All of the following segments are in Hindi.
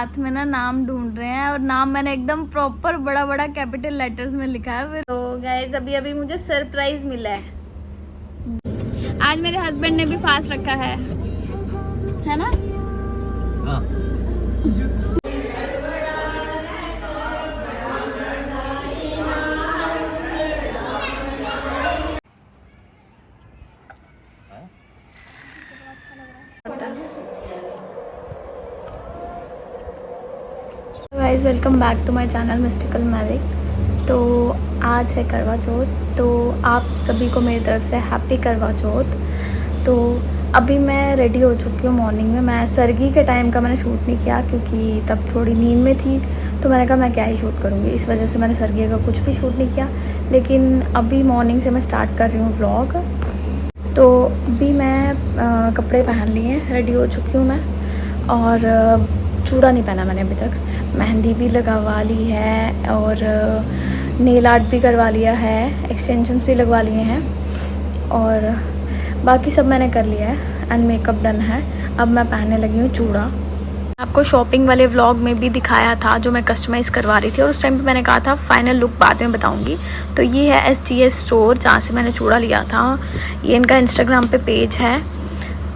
साथ में ना नाम ढूंढ रहे हैं और नाम मैंने एकदम प्रॉपर बड़ा बड़ा कैपिटल लेटर्स में लिखा है। तो गाइस अभी अभी मुझे सरप्राइज मिला है। आज मेरे हस्बैंड ने भी फास्ट रखा है ना? हाँ। Guys welcome back to my channel mystical magic. तो आज है करवा चौथ, तो आप सभी को मेरी तरफ से हैप्पी करवा चौथ। तो अभी मैं रेडी हो चुकी हूँ मॉर्निंग में। मैं सरगी के टाइम का मैंने शूट नहीं किया क्योंकि तब थोड़ी नींद में थी, तो मैंने कहा मैं क्या ही शूट करूँगी, इस वजह से मैंने सरगी का कुछ भी शूट नहीं किया। लेकिन अभी मॉर्निंग से मैं स्टार्ट कर रही हूँ व्लॉग। तो अभी मैं कपड़े पहन लिए हैं, रेडी हो चुकी हूँ मैं। और चूड़ा नहीं पहना मैंने अभी तक। मेहंदी भी लगवा ली है और नेल आर्ट भी करवा लिया है, एक्सटेंशंस भी लगवा लिए हैं और बाकी सब मैंने कर लिया है एंड मेकअप डन है। अब मैं पहनने लगी हूँ चूड़ा। आपको शॉपिंग वाले व्लॉग में भी दिखाया था जो मैं कस्टमाइज़ करवा रही थी, और उस टाइम पे मैंने कहा था फाइनल लुक बाद में बताऊंगी। तो ये है STS स्टोर जहाँ से मैंने चूड़ा लिया था। ये इनका इंस्टाग्राम पे पेज है,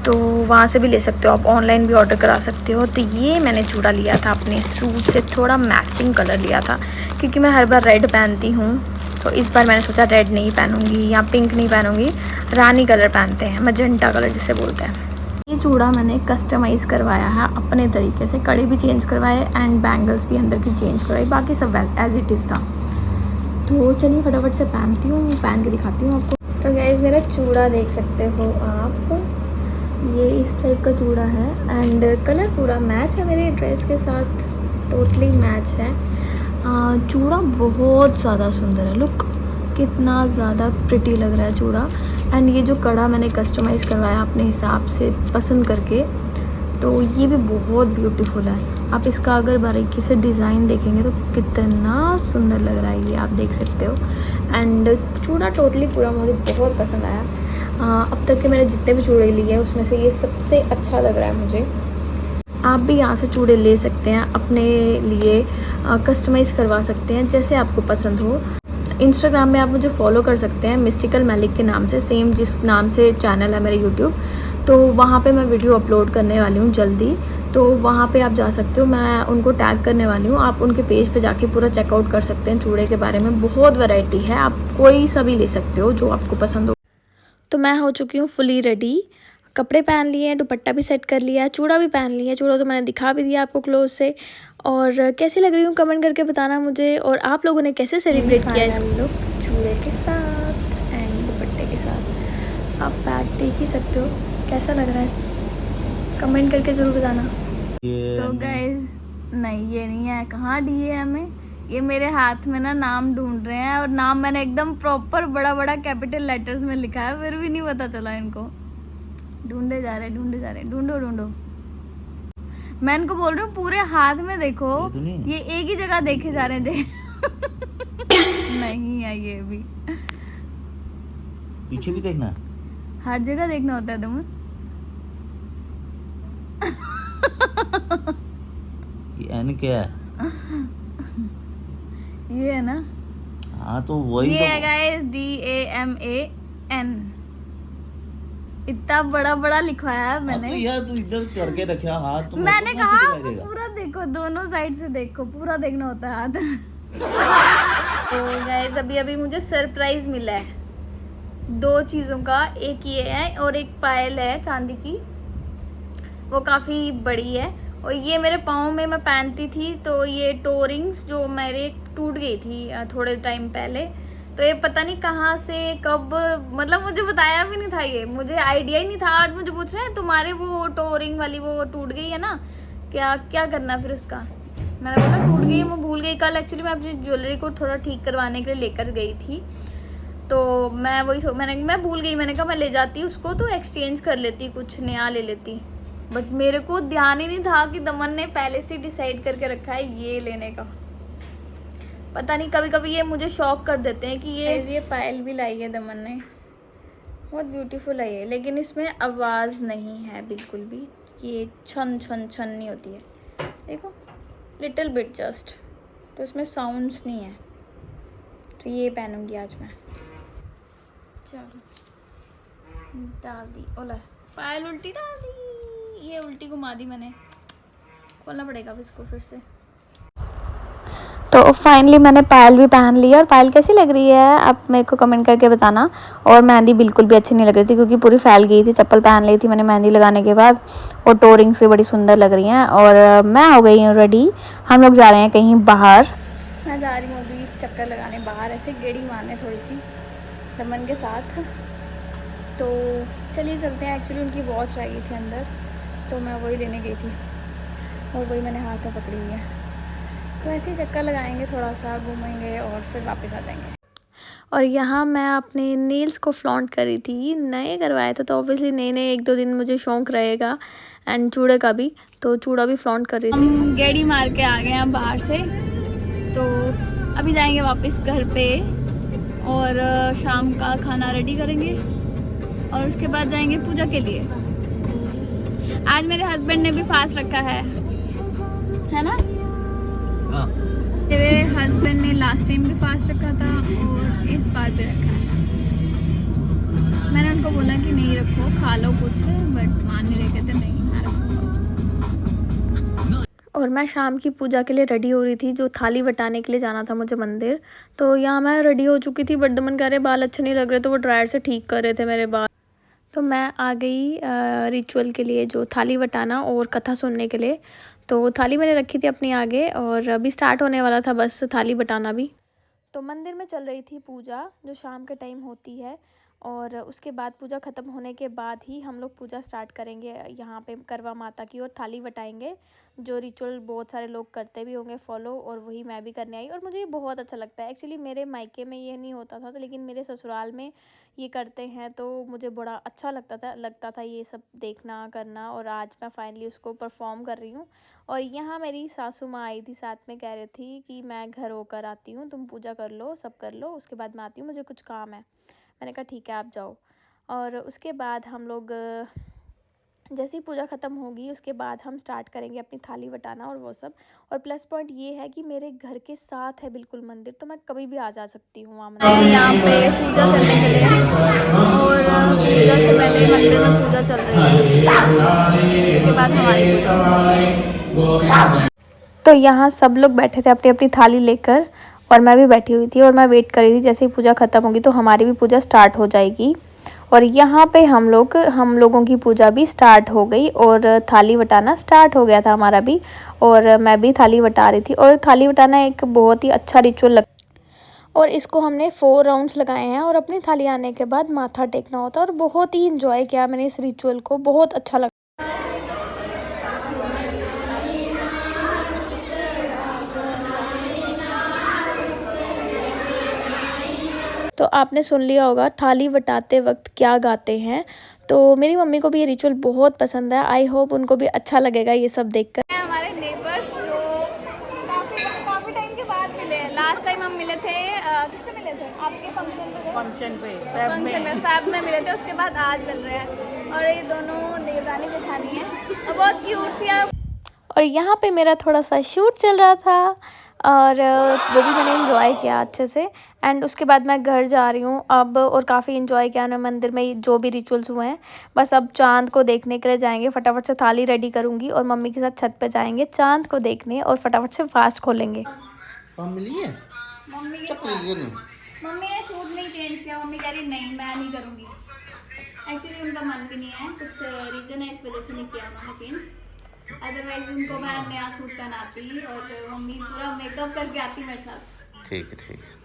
तो वहाँ से भी ले सकते हो आप, ऑनलाइन भी ऑर्डर करा सकते हो। तो ये मैंने चूड़ा लिया था अपने सूट से, थोड़ा मैचिंग कलर लिया था क्योंकि मैं हर बार रेड पहनती हूँ। तो इस बार मैंने सोचा रेड नहीं पहनूंगी या पिंक नहीं पहनूंगी, रानी कलर पहनते हैं, मजेंटा कलर जिसे बोलते हैं। ये चूड़ा मैंने कस्टमाइज़ करवाया है अपने तरीके से, कड़े भी चेंज करवाए एंड बैंगल्स भी अंदर की चेंज करवाई, बाकी सब एज इट इज़ था। तो चलिए फटाफट से पहनती हूँ, पहन के दिखाती हूँ आपको। तो गाइस मेरा चूड़ा देख सकते हो आप, ये इस टाइप का चूड़ा है एंड कलर पूरा मैच है मेरे ड्रेस के साथ, टोटली मैच है। चूड़ा बहुत ज़्यादा सुंदर है, लुक कितना ज़्यादा प्रिटी लग रहा है चूड़ा। एंड ये जो कड़ा मैंने कस्टमाइज़ करवाया अपने हिसाब से पसंद करके, तो ये भी बहुत ब्यूटीफुल है। आप इसका अगर बारीकी से डिज़ाइन देखेंगे तो कितना सुंदर लग रहा है, ये आप देख सकते हो। एंड चूड़ा टोटली पूरा मुझे बहुत पसंद आया। अब तक के मैंने जितने भी चूड़े लिए हैं उसमें से ये सबसे अच्छा लग रहा है मुझे। आप भी यहाँ से चूड़े ले सकते हैं, अपने लिए कस्टमाइज़ करवा सकते हैं जैसे आपको पसंद हो। इंस्टाग्राम में आप मुझे फॉलो कर सकते हैं मिस्टिकल मैजिक के नाम से, सेम जिस नाम से चैनल है मेरे यूट्यूब। तो वहाँ पे मैं वीडियो अपलोड करने वाली हूँ जल्दी, तो वहाँ पे आप जा सकते हो, मैं उनको टैग करने वाली हूँ। आप उनके पेज पे जाके पूरा चेकआउट कर सकते हैं चूड़े के बारे में, बहुत वैरायटी है, आप कोई सा भी ले सकते हो जो आपको पसंद हो। तो मैं हो चुकी हूँ फुली रेडी, कपड़े पहन लिए हैं, दुपट्टा भी सेट कर लिया है, चूड़ा भी पहन लिया है। चूड़ा तो मैंने दिखा भी दिया आपको क्लोज से। और कैसी लग रही हूँ कमेंट करके बताना मुझे, और आप लोगों ने कैसे सेलिब्रेट किया इसको चूड़े के साथ एंड दुपट्टे के साथ। आप बैग देख ही सकते हो कैसा लग रहा है, कमेंट करके ज़रूर बताना। तो गाइज नहीं, ये नहीं है, कहाँ दिए हमें, ये मेरे हाथ में ना नाम ढूंढ रहे हैं और नाम मैंने एकदम प्रॉपर बड़ा बड़ा कैपिटल लेटर्स में लिखा है, फिर भी नहीं पता चला इनको। ढूंढे जा रहे, ढूंढो ढूंढो। मैं इनको बोल रही हूँ पूरे हाथ में देखो, ये एक ही जगह देखे जा रहे हैं नहीं है, ये भी पीछे भी देखना, हर जगह देखना होता है तुम्हें। ये एन क्या है? ये है ना? हाँ तो वही ये तो है गाइस DAMAN, इतना बड़ा बड़ा लिखवाया है मैंने। तो यार तू इधर करके रखा हाथ, तो मैंने कहा पूरा देखो, दोनों साइड से देखो, पूरा देखना होता है हाथ तो गाइस अभी अभी मुझे सरप्राइज मिला है दो चीज़ों का, एक ये है और एक पायल है चांदी की, वो काफ़ी बड़ी है। और ये मेरे पाँव में मैं पहनती थी, तो ये टो रिंग्स जो मेरे टूट गई थी थोड़े टाइम पहले, तो ये पता नहीं कहाँ से कब, मतलब मुझे बताया भी नहीं था, ये मुझे आइडिया ही नहीं था। आज मुझे पूछ रहे हैं तुम्हारे वो टो रिंग वाली वो टूट गई है ना, क्या क्या करना फिर उसका। मैंने बोला टूट गई है, मैं भूल गई। कल एक्चुअली मैं अपनी ज्वेलरी को थोड़ा ठीक करवाने के लिए लेकर गई थी, तो मैं वही मैं भूल गई। मैंने कहा मैं ले जाती उसको तो एक्सचेंज कर लेती, कुछ नया ले लेती, बट मेरे को ध्यान ही नहीं था कि दमन ने पहले से डिसाइड करके रखा है ये लेने का। पता नहीं, कभी कभी ये मुझे शॉक कर देते हैं कि ये पायल भी लाई है दमन ने, बहुत ब्यूटीफुल है ये, लेकिन इसमें आवाज़ नहीं है बिल्कुल भी, ये छन छन छन नहीं होती है, देखो लिटिल बिट जस्ट, तो इसमें साउंड्स नहीं है, तो ये पहनूंगी आज मैं। चलो डाल दी, ओला पायल उल्टी डाल दी, ये उल्टी घुमा दी मैंने, खोलना पड़ेगा अब इसको फिर से। तो फाइनली मैंने पायल भी पहन ली है, और पायल कैसी लग रही है आप मेरे को कमेंट करके बताना। और मेहंदी बिल्कुल भी अच्छी नहीं लग रही थी क्योंकि पूरी फैल गई थी, चप्पल पहन ली थी मैंने मेहंदी लगाने के बाद, और टोरिंग्स भी बड़ी सुंदर लग रही हैं। और मैं हो गई हूँ रेडी, हम लोग जा रहे हैं कहीं बाहर। मैं जा रही हूँ अभी चक्कर लगाने बाहर, ऐसे गेड़ी मारने थोड़ी सी रमन के साथ। तो चलिए चलते हैं। एक्चुअली उनकी वॉच रह गई थी अंदर, तो मैं वही लेने गई थी, और वही मैंने हाथ में पकड़ी हुई है। तो ऐसे ही चक्कर लगाएंगे, थोड़ा सा घूमेंगे और फिर वापस आ जाएंगे। और यहाँ मैं अपने नेल्स को फ्लॉन्ट कर रही थी, नए करवाए थे तो ऑब्वियसली नए नए 1-2 दिन मुझे शौक रहेगा, एंड चूड़े का भी, तो चूड़ा भी फ्लॉन्ट कर रही थी। हम गेड़ी मार के आ गए हैं बाहर से, तो अभी जाएंगे वापस घर पे, और शाम का खाना रेडी करेंगे, और उसके बाद जाएंगे पूजा के लिए। आज मेरे हस्बैंड ने भी फास्ट रखा है ना? हाँ। मेरे हस्बैंड ने लास्ट टाइम भी फास्ट रखा था और इस बार भी रखा है। मैंने उनको बोला कि नहीं रखो, खा लो कुछ, बट मान नहीं रहे, कहते नहीं मैं रखूँगा। और मैं शाम की पूजा के लिए रेडी हो रही थी, जो थाली बटाने के लिए जाना था मुझे मंदिर। तो यहाँ मैं रेडी हो चुकी थी, बट दमन कह रहे बाल अच्छे नहीं लग रहे, तो वो ड्रायर से ठीक कर रहे थे मेरे बाल। तो मैं आ गई रिचुअल के लिए, जो थाली बटाना और कथा सुनने के लिए। तो थाली मैंने रखी थी अपनी आगे, और अभी स्टार्ट होने वाला था बस थाली बटाना भी। तो मंदिर में चल रही थी पूजा, जो शाम के टाइम होती है, और उसके बाद पूजा ख़त्म होने के बाद ही हम लोग पूजा स्टार्ट करेंगे यहाँ पे करवा माता की, और थाली बटाएंगे, जो रिचुअल बहुत सारे लोग करते भी होंगे फॉलो, और वही मैं भी करने आई। और मुझे ये बहुत अच्छा लगता है। एक्चुअली मेरे मायके में ये नहीं होता था, तो लेकिन मेरे ससुराल में ये करते हैं, तो मुझे बड़ा अच्छा लगता था ये सब देखना करना, और आज मैं फाइनली उसको परफॉर्म कर रही हूँ। और यहाँ मेरी सासू माँ आई थी साथ में, कह रही थी कि मैं घर होकर आती हूँ, तुम पूजा कर लो, सब कर लो, उसके बाद मैं आती हूँ, मुझे कुछ काम है। मैंने कहा ठीक है आप जाओ। और उसके बाद हम लोग जैसे ही पूजा ख़त्म होगी, उसके बाद हम स्टार्ट करेंगे अपनी थाली बटाना और वो सब। और प्लस पॉइंट ये है कि मेरे घर के साथ है बिल्कुल मंदिर, तो मैं कभी भी आ जा सकती हूँ वहाँ मंदिर। यहाँ पे पूजा करने के लिए, और पूजा से पहले मंदिर में पूजा चल रही है, उसके बाद हमारी पूजा। तो यहाँ सब लोग बैठे थे अपनी अपनी थाली लेकर, और मैं भी बैठी हुई थी, और मैं वेट कर रही थी जैसे ही पूजा ख़त्म होगी तो हमारी भी पूजा स्टार्ट हो जाएगी। और यहाँ पे हम लोगों की पूजा भी स्टार्ट हो गई, और थाली बटाना स्टार्ट हो गया था हमारा भी, और मैं भी थाली बटा रही थी। और थाली बटाना एक बहुत ही अच्छा रिचुअल और इसको हमने 4 राउंड्स लगाए हैं, और अपनी थाली आने के बाद माथा टेकना होता है। और बहुत ही इंजॉय किया मैंने इस रिचुअल को, बहुत अच्छा लगा। तो आपने सुन लिया होगा थाली बटाते वक्त क्या गाते हैं। तो मेरी मम्मी को भी ये रिचुअल बहुत पसंद है, आई होप उनको भी अच्छा लगेगा ये सब देखकर। हमारे नेबर्स जो काफ़ी टाइम के बाद मिले हैं। लास्ट टाइम हम मिले थे, किस पे मिले थे? आपके फंक्शन पे फैब में मिले थे, उसके बाद आज मिल रहे हैं। और ये दोनों देवरानी जेठानी हैं, और बहुत क्यूट सी है। और यहाँ पे मेरा थोड़ा सा शूट चल रहा था, और वो भी मैंने एंजॉय किया अच्छे से। एंड उसके बाद मैं घर जा रही हूँ अब, और काफ़ी एंजॉय किया मैंने मंदिर में जो भी रिचुअल्स हुए हैं। बस अब चांद को देखने के लिए जाएंगे, फटाफट से थाली रेडी करूँगी, और मम्मी के साथ छत पे जाएंगे चांद को देखने, और फटाफट से फास्ट खोलेंगे। मम्मी है? मम्मी ने सूट नहीं चेंज किया, मम्मी कह रही नहीं मैं नहीं करूँगी। एक्चुअली उनका मन भी नहीं है, कुछ रीज़न है, इस वजह से नहीं किया उन्होंने चेंज। अदरवाइज उनको मैं नया सूट पहनाती, और मम्मी पूरा मेकअप करके आती मेरे साथ। ठीक है ठीक है।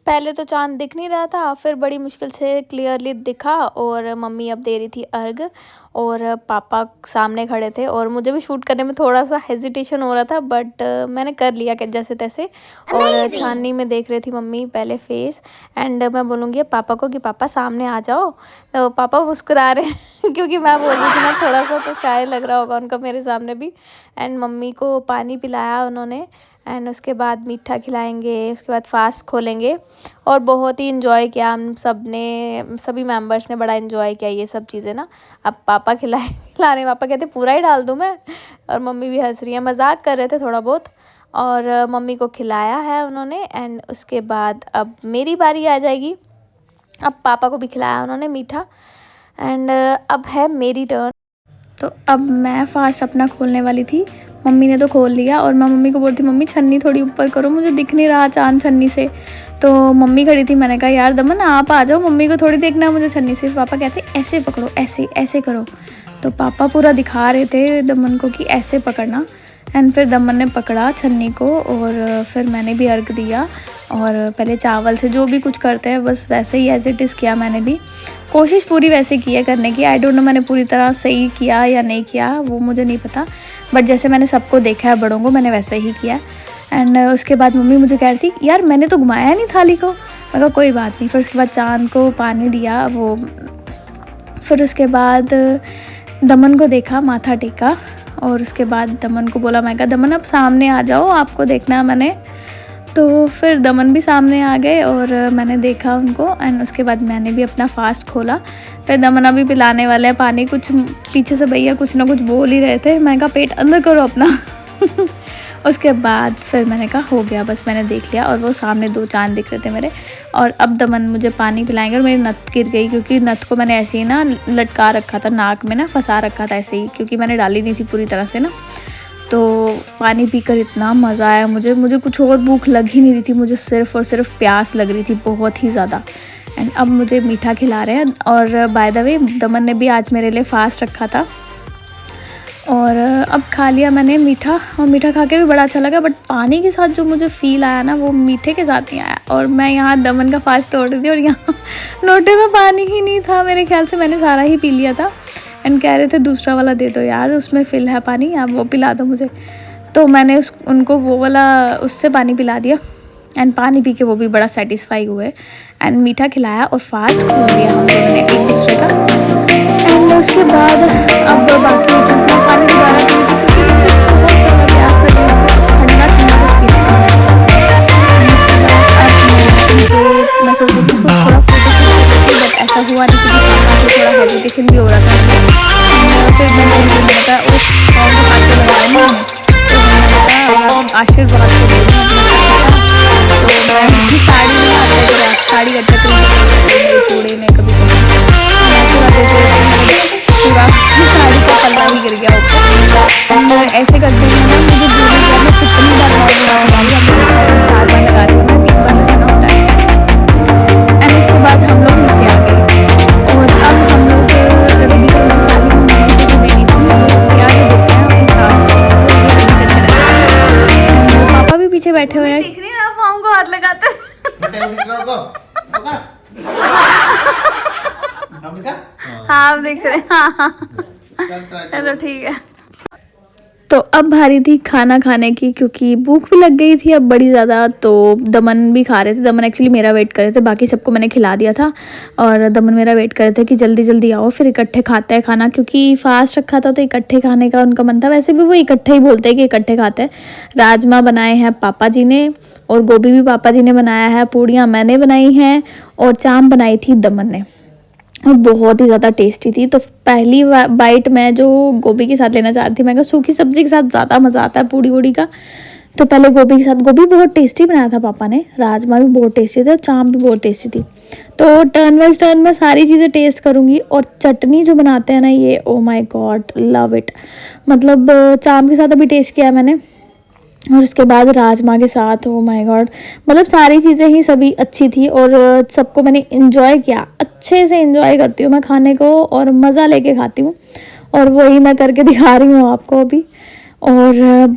पहले तो चांद दिख नहीं रहा था, फिर बड़ी मुश्किल से क्लियरली दिखा, और मम्मी अब दे रही थी अर्घ, और पापा सामने खड़े थे। और मुझे भी शूट करने में थोड़ा सा हेजिटेशन हो रहा था, बट मैंने कर लिया कि जैसे तैसे। और छाननी में देख रही थी मम्मी पहले फेस, एंड मैं बोलूँगी पापा को कि पापा सामने आ जाओ, तो पापा मुस्कुरा रहे हैं क्योंकि मैं बोल रही थी ना थोड़ा सा, तो शायद लग रहा होगा उनको मेरे सामने भी। एंड मम्मी को पानी पिलाया उन्होंने, एंड उसके बाद मीठा खिलाएंगे, उसके बाद फास्ट खोलेंगे। और बहुत ही इन्जॉय किया हम सब ने, सभी मेंबर्स ने बड़ा इन्जॉय किया ये सब चीज़ें ना। अब पापा खिलाने पापा कहते पूरा ही डाल दूँ मैं, और मम्मी भी हंस रही है, मजाक कर रहे थे थोड़ा बहुत। और मम्मी को खिलाया है उन्होंने। एंड उसके बाद अब मेरी बारी आ जाएगी। अब पापा को भी खिलाया उन्होंने मीठा। एंड अब है मेरी टर्न। तो अब मैं फास्ट अपना खोलने वाली थी, मम्मी ने तो खोल लिया। और मैं मम्मी को बोलती मम्मी छन्नी थोड़ी ऊपर करो, मुझे दिख नहीं रहा चांद छन्नी से। तो मम्मी खड़ी थी, मैंने कहा यार दमन आप आ जाओ, मम्मी को थोड़ी देखना है मुझे छन्नी से। पापा कहते ऐसे पकड़ो, ऐसे ऐसे करो। तो पापा पूरा दिखा रहे थे दमन को कि ऐसे पकड़ना। एंड फिर दमन ने पकड़ा छन्नी को, और फिर मैंने भी अर्घ दिया। और पहले चावल से जो भी कुछ करते हैं बस वैसे ही एज इट इज़ किया। मैंने भी कोशिश पूरी वैसे की है करने की। आई डोंट नो मैंने पूरी तरह सही किया या नहीं किया, वो मुझे नहीं पता, बट जैसे मैंने सबको देखा है बड़ों को, मैंने वैसे ही किया। एंड उसके बाद मम्मी मुझे कह रही थी यार मैंने तो घुमाया नहीं थाली को। मैं कहा कोई बात नहीं। फिर उसके बाद चांद को पानी दिया वो। फिर उसके बाद दमन को देखा, माथा टेका। और उसके बाद दमन को बोला, मैं कहा दमन अब सामने आ जाओ, आपको देखना है मैंने। तो फिर दमन भी सामने आ गए और मैंने देखा उनको। एंड उसके बाद मैंने भी अपना फास्ट खोला। फिर दमन अभी पिलाने वाले हैं पानी, कुछ पीछे से भैया कुछ ना कुछ बोल ही रहे थे। मैंने कहा पेट अंदर करो अपना। उसके बाद फिर मैंने कहा हो गया बस, मैंने देख लिया। और वो सामने 2 चांद दिख रहे थे मेरे। और अब दमन मुझे पानी पिलाएंगे। और मेरी नथ गिर गई, क्योंकि नथ को मैंने ऐसे ही ना लटका रखा था, नाक में ना फंसा रखा था ऐसे ही, क्योंकि मैंने डाली नहीं थी पूरी तरह से ना। तो पानी पीकर इतना मज़ा आया मुझे कुछ और भूख लग ही नहीं रही थी, मुझे सिर्फ़ और सिर्फ प्यास लग रही थी बहुत ही ज़्यादा। एंड अब मुझे मीठा खिला रहे हैं। और बाय द वे दमन ने भी आज मेरे लिए फ़ास्ट रखा था। और अब खा लिया मैंने मीठा, और मीठा खा के भी बड़ा अच्छा लगा। बट पानी के साथ जो मुझे फ़ील आया ना, वो मीठे के साथ नहीं आया। और मैं यहाँ दमन का फास्ट तोड़ रही थी, और यहाँ लोटे में पानी ही नहीं था। मेरे ख्याल से मैंने सारा ही पी लिया था। एंड कह रहे थे दूसरा वाला दे दो यार, उसमें फिल है पानी, आप वो पिला दो मुझे। तो मैंने उनको वो वाला उससे पानी पिला दिया। एंड पानी पी के वो भी बड़ा सेटिस्फाई हुए। एंड मीठा खिलाया और फास्ट खोल दिया हम दोनों ने एक दूसरे का। एंड उसके बाद अब बाकी जितना पानी दोबारा पी, क्योंकि मुझे बहुत ज़्यादा प्यास लगी, ठंडा ठंडा कुछ पीना था। मैं सोच रही थी कुछ थोड़ा फोटो, बट ऐसा हुआ नहीं, क्योंकि थोड़ा हेजिटेशन भी हो रहा था। फिर मैंने उस फॉर्म को हाथ में लगा लेना, तो मैंने आशीर्वाद को दे दिया। तो मैं साड़ी अच्छा जोड़े में कभी पूरा साड़ी का पल्ला ही गिर गया ऊपर। ऐसे करते हैं ना, मुझे दूरी करना कितनी बार बहुत लगाया होगा, 4 बार लगा रही हूँ मैं, 3 बार लगाना होता है। एंड उसके बाद हम लोग नीचे आ गए। और अब हम लोग रेडी करने वाली हूँ, मम्मी को देनी थी यार, ये देते हैं अपनी सास को। पापा भी पीछे बैठे हुए हैं। दिख रही है आप फॉर्म को हाथ लगाते। हाँ अब दिख रहे हैं। हाँ चलो ठीक है। तो अब भारी थी खाना खाने की, क्योंकि भूख भी लग गई थी अब बड़ी ज़्यादा। तो दमन भी खा रहे थे, दमन एक्चुअली मेरा वेट कर रहे थे, बाकी सबको मैंने खिला दिया था। और दमन मेरा वेट कर रहे थे कि जल्दी जल्दी आओ फिर इकट्ठे खाते हैं खाना, क्योंकि फास्ट रखा था तो इकट्ठे खाने का उनका मन था। वैसे भी वो इकट्ठे ही बोलते हैं कि इकट्ठे खाते हैं। राजमा बनाए हैं पापा जी ने, और गोभी भी पापा जी ने बनाया है, पूड़ियाँ मैंने बनाई हैं, और चाम बनाई थी दमन ने, और बहुत ही ज़्यादा टेस्टी थी। तो पहली बाइट मैं जो गोभी के साथ लेना चाह रही थी, मैं कहा सूखी सब्ज़ी के साथ ज़्यादा मज़ा आता है पूड़ी वूड़ी का। तो पहले गोभी के साथ, गोभी बहुत टेस्टी बनाया था पापा ने, राजमा भी बहुत टेस्टी थे, और चाम भी बहुत टेस्टी थी। तो टर्न वाइज टर्न मैं सारी चीज़ें टेस्ट करूँगी। और चटनी जो बनाते हैं ना ये, oh my God love it. मतलब चाम के साथ अभी टेस्ट किया मैंने, और उसके बाद राजमा के साथ, ओ माय गॉड, मतलब सारी चीज़ें ही सभी अच्छी थी। और सबको मैंने इंजॉय किया, अच्छे से इंजॉय करती हूँ मैं खाने को, और मज़ा लेके खाती हूँ। और वही मैं करके दिखा रही हूँ आपको अभी। और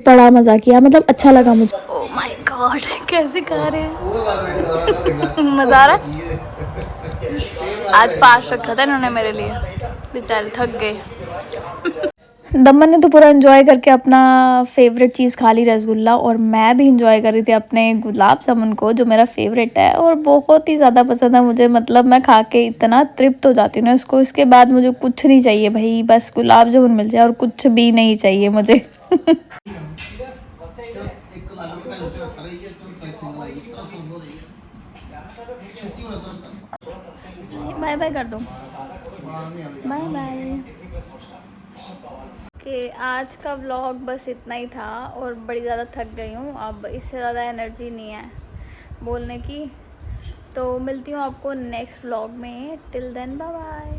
बड़ा मज़ा किया, मतलब अच्छा लगा मुझे। ओ माय गॉड कैसे खा रहे हैं। मज़ा आ रहा है। आज फास्ट रखा था इन्होंने मेरे लिए, बेचारे थक गए। दमन ने तो पूरा एंजॉय करके अपना फेवरेट चीज़ खा ली, रसगुल्ला। और मैं भी एंजॉय कर रही थी अपने गुलाब जामुन को, जो मेरा फेवरेट है और बहुत ही ज़्यादा पसंद है मुझे। मतलब मैं खा के इतना तृप्त हो जाती हूँ ना उसको, इसके बाद मुझे कुछ नहीं चाहिए भाई, बस गुलाब जामुन मिल जाए और कुछ भी नहीं चाहिए मुझे। एक लाख रुपए नीचे रख रही है तो सिंगल आएगी तो हो रही है छुट्टी वाला तो बाय बाय कर दो, बाहर नहीं आ रही बाय बाय। कि आज का व्लॉग बस इतना ही था और बड़ी ज़्यादा थक गई हूँ, अब इससे ज़्यादा एनर्जी नहीं है बोलने की। तो मिलती हूँ आपको नेक्स्ट व्लॉग में। Till then bye bye.